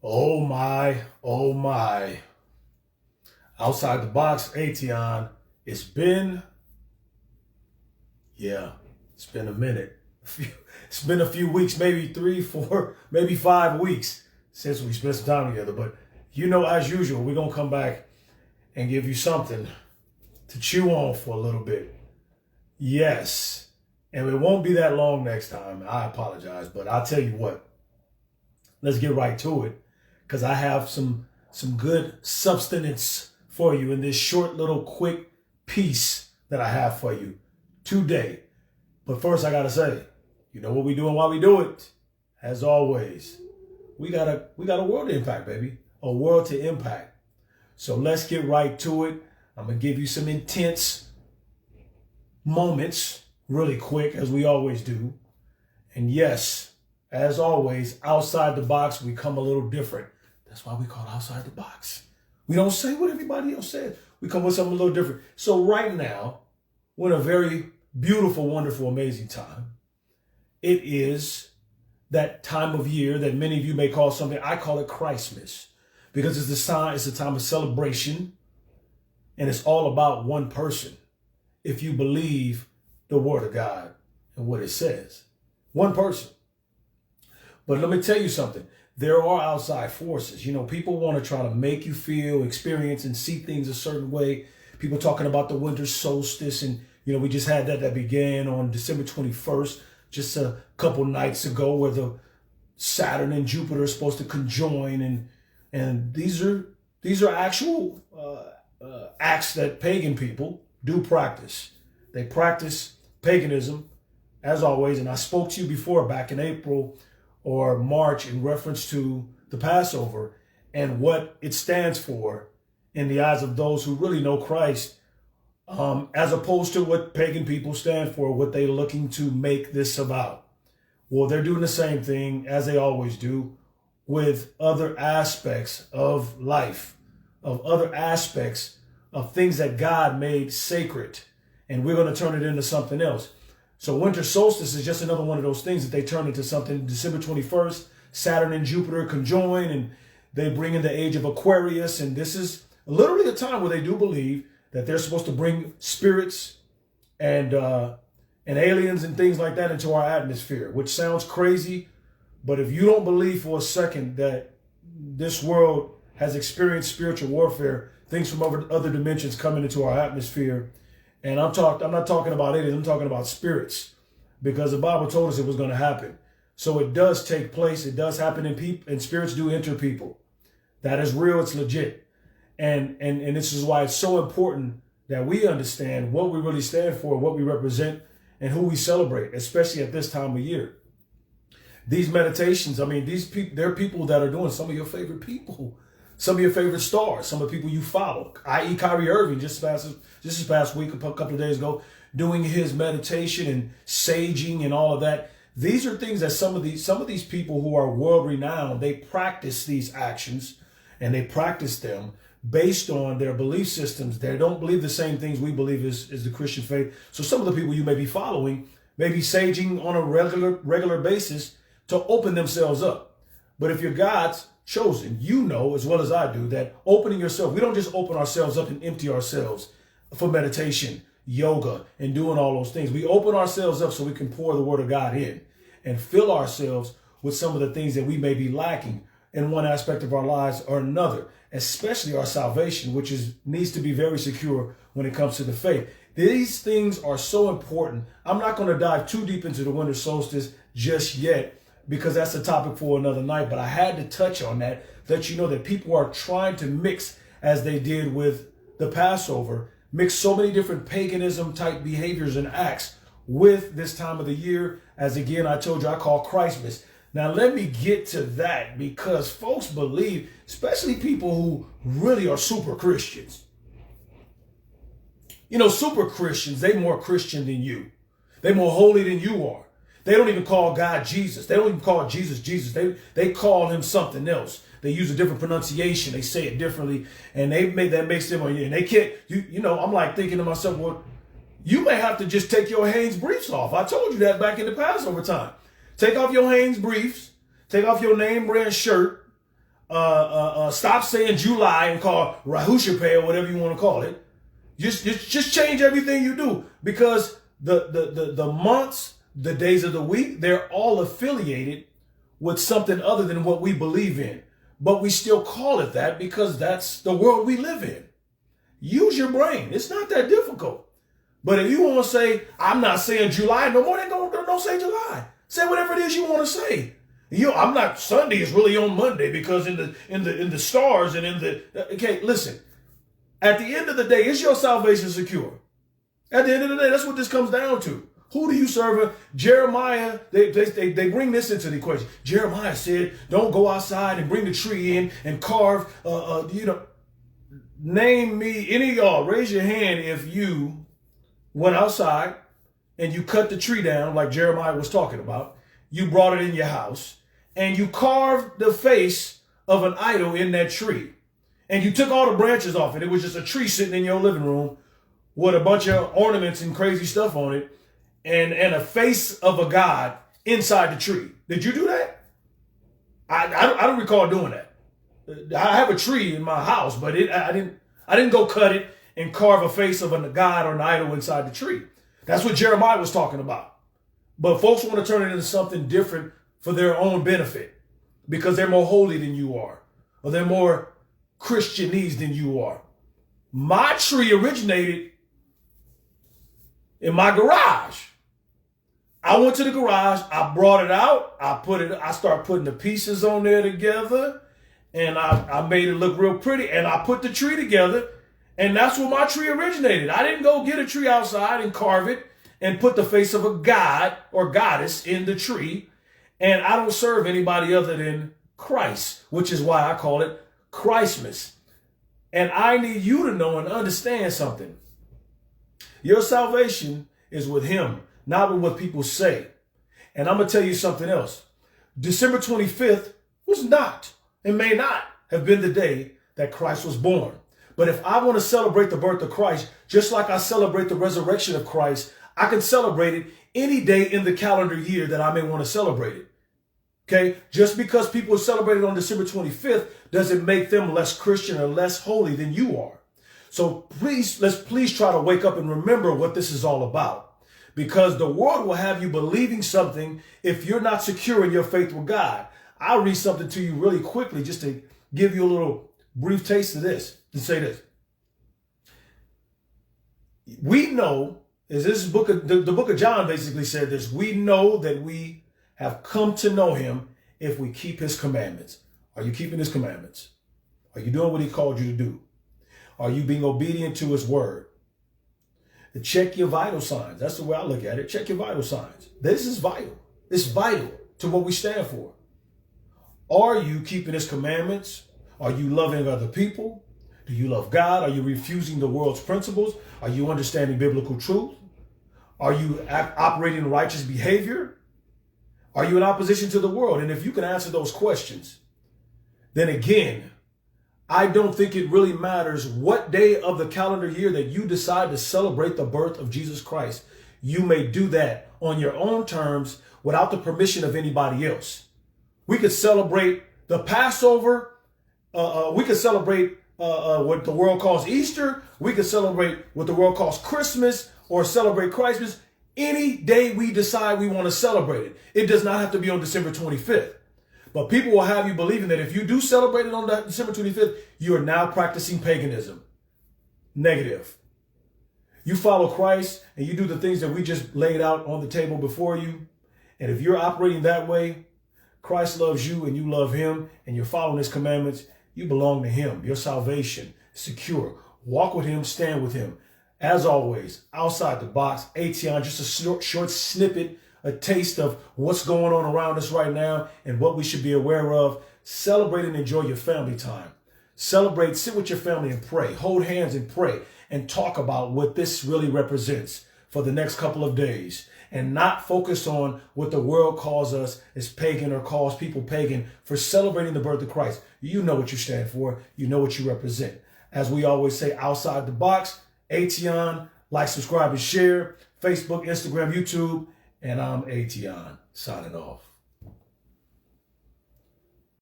Oh my, oh my. Outside the box, Ation. It's been, yeah, it's been a minute. It's been a few weeks, maybe 3, 4, maybe 5 weeks since we spent some time together. But as usual, we're going to come back and give you something to chew on for a little bit. Yes. And it won't be that long next time. I apologize. But I'll tell you what, let's get right to it, because I have some good substance for you in this short little quick piece that I have for you today. But first I gotta say, you know what we do and why we do it. As always, we got a world to impact, baby. A world to impact. So let's get right to it. I'm gonna give you some intense moments really quick, as we always do. And yes, as always, outside the box, we come a little different. That's why we call it outside the box. We don't say what everybody else said. We come with something a little different. So right now, we're in a very beautiful, wonderful, amazing time. It is that time of year that many of you may call something. I call it Christmas, because it's a time of celebration, and it's all about one person. If you believe the word of God and what it says, one person. But let me tell you something. There are outside forces. People want to try to make you feel, experience, and see things a certain way. People talking about the winter solstice, and we just had that began on December 21st, just a couple nights ago, where the Saturn and Jupiter are supposed to conjoin, and these are actual acts that pagan people do practice. They practice paganism, as always. And I spoke to you before, back in April or March, in reference to the Passover and what it stands for in the eyes of those who really know Christ, as opposed to what pagan people stand for, what they're looking to make this about. Well, they're doing the same thing, as they always do, with other aspects of life, of other aspects of things that God made sacred. And we're going to turn it into something else. So winter solstice is just another one of those things that they turn into something. December 21st, Saturn and Jupiter conjoin, and they bring in the age of Aquarius. And this is literally a time where they do believe that they're supposed to bring spirits and aliens and things like that into our atmosphere, which sounds crazy. But if you don't believe for a second that this world has experienced spiritual warfare, things from other dimensions coming into our atmosphere, and I'm not talking about aliens, I'm talking about spirits, because the Bible told us it was going to happen. So it does take place. It does happen in people, and spirits do enter people. That is real. It's legit. And this is why it's so important that we understand what we really stand for, what we represent, and who we celebrate, especially at this time of year. These meditations, there are people that are doing some of your favorite people, some of your favorite stars, some of the people you follow, i.e. Kyrie Irving, just this past week, a couple of days ago, doing his meditation and saging and all of that. These are things that some of these people who are world renowned, they practice these actions, and they practice them based on their belief systems. They don't believe the same things we believe is the Christian faith. So some of the people you may be following may be saging on a regular basis to open themselves up. But if you're God's chosen, you know as well as I do that opening yourself, we don't just open ourselves up and empty ourselves for meditation, yoga, and doing all those things. We open ourselves up so we can pour the word of God in and fill ourselves with some of the things that we may be lacking in one aspect of our lives or another, especially our salvation, which needs to be very secure when it comes to the faith. These things are so important. I'm not going to dive too deep into the winter solstice just yet, because that's a topic for another night. But I had to touch on that, let you know that people are trying to mix, as they did with the Passover, mix so many different paganism type behaviors and acts with this time of the year, as again, I told you, I call Christmas. Now, let me get to that, because folks believe, especially people who really are super Christians. Super Christians, they more Christian than you. They more holy than you are. They don't even call God Jesus. They don't even call Jesus Jesus. They call him something else. They use a different pronunciation. They say it differently, and that makes them, and they can't. I'm like thinking to myself, well, you may have to just take your Hanes briefs off. I told you that back in the Passover time. Take off your Hanes briefs. Take off your name brand shirt. Stop saying July and call Rahushapay or whatever you want to call it. Just change everything you do, because the months, the days of the week, they're all affiliated with something other than what we believe in. But we still call it that because that's the world we live in. Use your brain. It's not that difficult. But if you want to say, I'm not saying July no more, then don't say July. Say whatever it is you want to say. I'm not, Sunday is really on Monday because in the stars and okay, listen. At the end of the day, is your salvation secure? At the end of the day, that's what this comes down to. Who do you serve? Jeremiah, they bring this into the equation. Jeremiah said, don't go outside and bring the tree in and carve, name me, any of y'all, raise your hand if you went outside and you cut the tree down like Jeremiah was talking about. You brought it in your house and you carved the face of an idol in that tree. And you took all the branches off it. It was just a tree sitting in your living room with a bunch of ornaments and crazy stuff on it and a face of a god inside the tree. Did you do that? I don't recall doing that. I have a tree in my house, but I didn't go cut it and carve a face of a god or an idol inside the tree. That's what Jeremiah was talking about. But folks want to turn it into something different for their own benefit because they're more holy than you are, or they're more Christianese than you are. My tree originated in my garage. I went to the garage, I brought it out, I started putting the pieces on there together, and I made it look real pretty, and I put the tree together, and that's where my tree originated. I didn't go get a tree outside and carve it and put the face of a god or goddess in the tree, and I don't serve anybody other than Christ, which is why I call it Christmas. And I need you to know and understand something. Your salvation is with him, not with what people say. And I'm going to tell you something else. December 25th was not and may not have been the day that Christ was born. But if I want to celebrate the birth of Christ, just like I celebrate the resurrection of Christ, I can celebrate it any day in the calendar year that I may want to celebrate it. Okay, just because people celebrate it on December 25th doesn't make them less Christian or less holy than you are. So let's please try to wake up and remember what this is all about. Because the world will have you believing something if you're not secure in your faith with God. I'll read something to you really quickly just to give you a little brief taste of this, to say this. We know, as this book of, the book of John basically said this, we know that we have come to know him if we keep his commandments. Are you keeping his commandments? Are you doing what he called you to do? Are you being obedient to his word? Check your vital signs. That's the way I look at it. Check your vital signs. This is vital. It's vital to what we stand for. Are you keeping his commandments? Are you loving other people? Do you love God? Are you refusing the world's principles? Are you understanding biblical truth? Are you operating in righteous behavior? Are you in opposition to the world? And if you can answer those questions, then again, I don't think it really matters what day of the calendar year that you decide to celebrate the birth of Jesus Christ. You may do that on your own terms without the permission of anybody else. We could celebrate the Passover. We could celebrate what the world calls Easter. We could celebrate what the world calls Christmas or celebrate Christmas. Any day we decide we want to celebrate it. It does not have to be on December 25th. But people will have you believing that if you do celebrate it on December 25th, you are now practicing paganism. Negative. You follow Christ and you do the things that we just laid out on the table before you. And if you're operating that way, Christ loves you and you love him and you're following his commandments, you belong to him. Your salvation is secure. Walk with him, stand with him. As always, outside the box, Ation, just a short snippet, a taste of what's going on around us right now and what we should be aware of. Celebrate and enjoy your family time. Celebrate, sit with your family and pray. Hold hands and pray and talk about what this really represents for the next couple of days. And not focus on what the world calls us as pagan or calls people pagan for celebrating the birth of Christ. You know what you stand for. You know what you represent. As we always say, outside the box, Ation, like, subscribe, and share. Facebook, Instagram, YouTube. And I'm Ation, signing off.